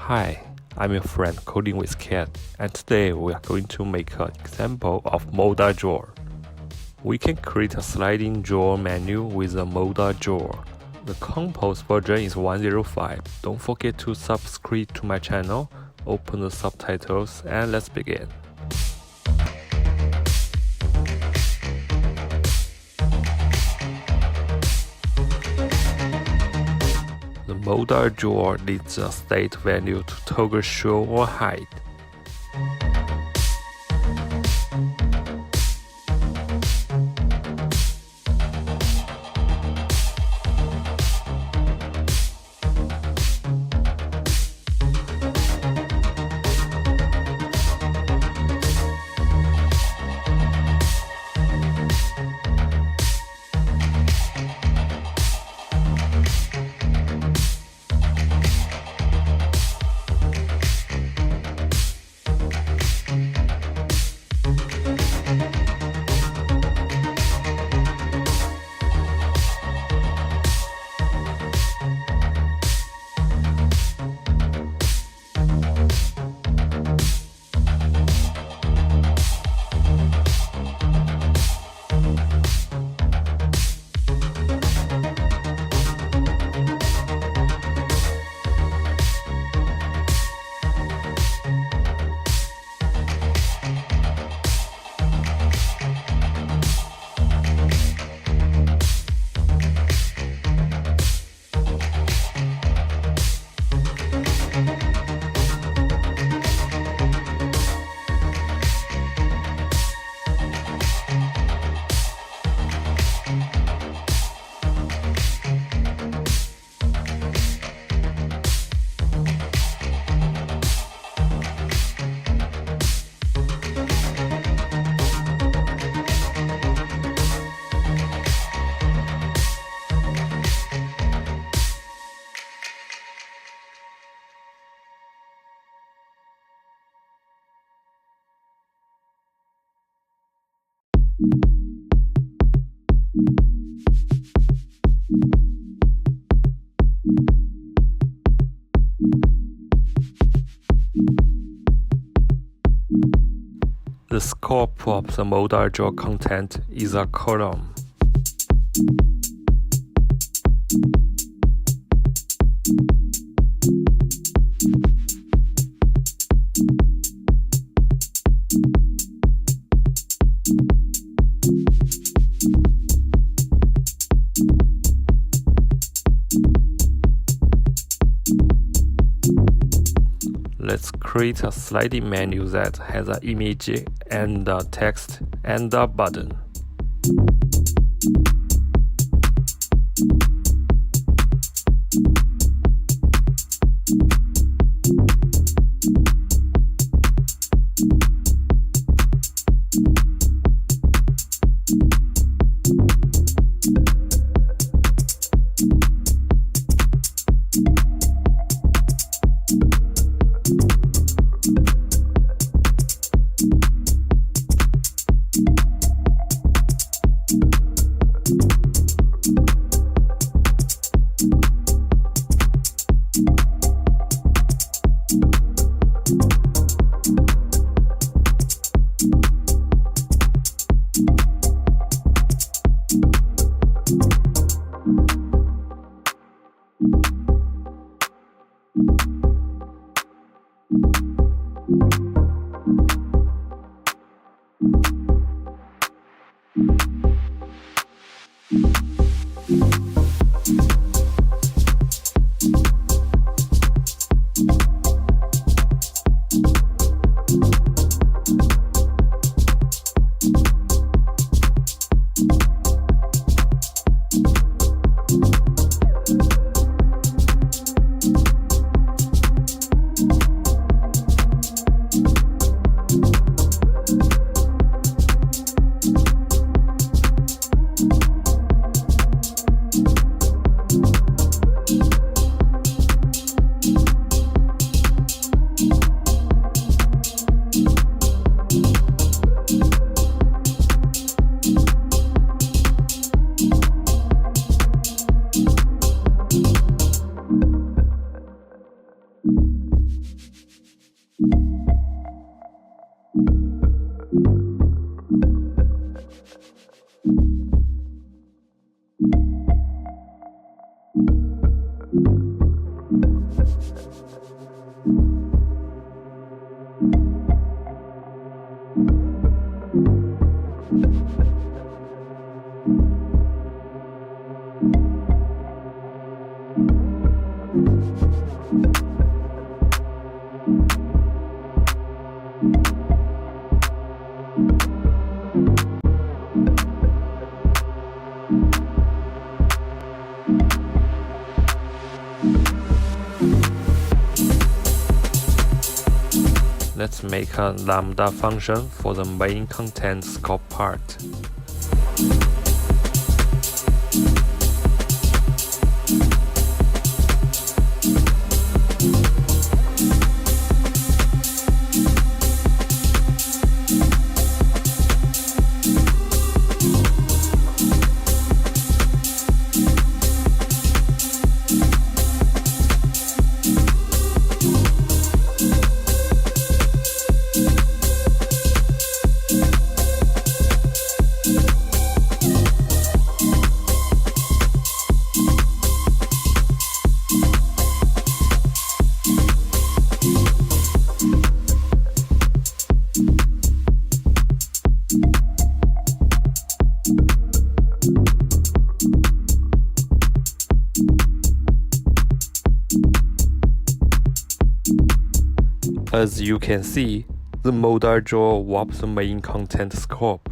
Hi, I'm your friend Coding with Cat, and today we are going to make an example of ModalDrawer. We can create a sliding drawer menu with a ModalDrawer. The Compose version is 1.05. Don't forget to subscribe to my channel, open the subtitles, and let's begin. The ModalDrawer needs a state value to toggle show or hide. The scope of the ModalDrawer content is a column. Let's create a sliding menu that has an image and a text and a button. let's make a lambda function for the main content scope part. As you can see, the ModalDrawer warps the main content scope.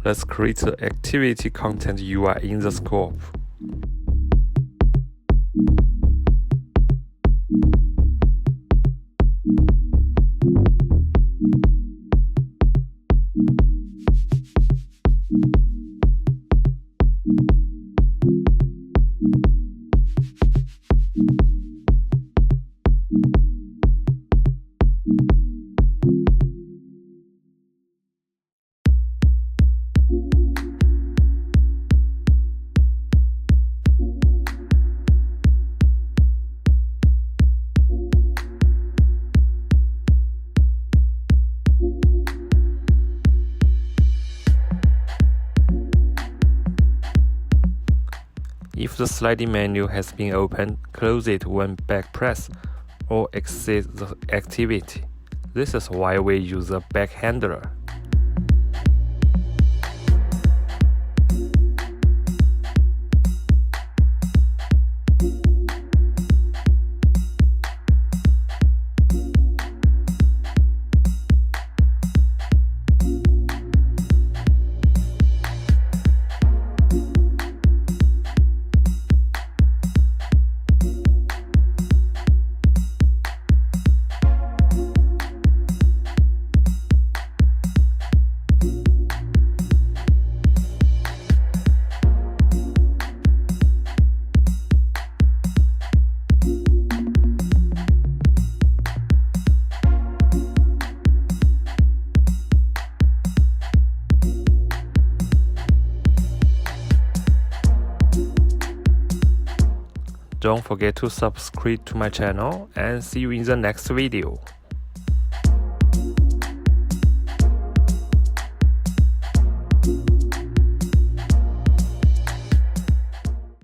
Let's create the activity content UI in the scope. If the sliding menu has been opened, close it when back press or exit the activity. This is why we use a back handler. Don't forget to subscribe to my channel and see you in the next video.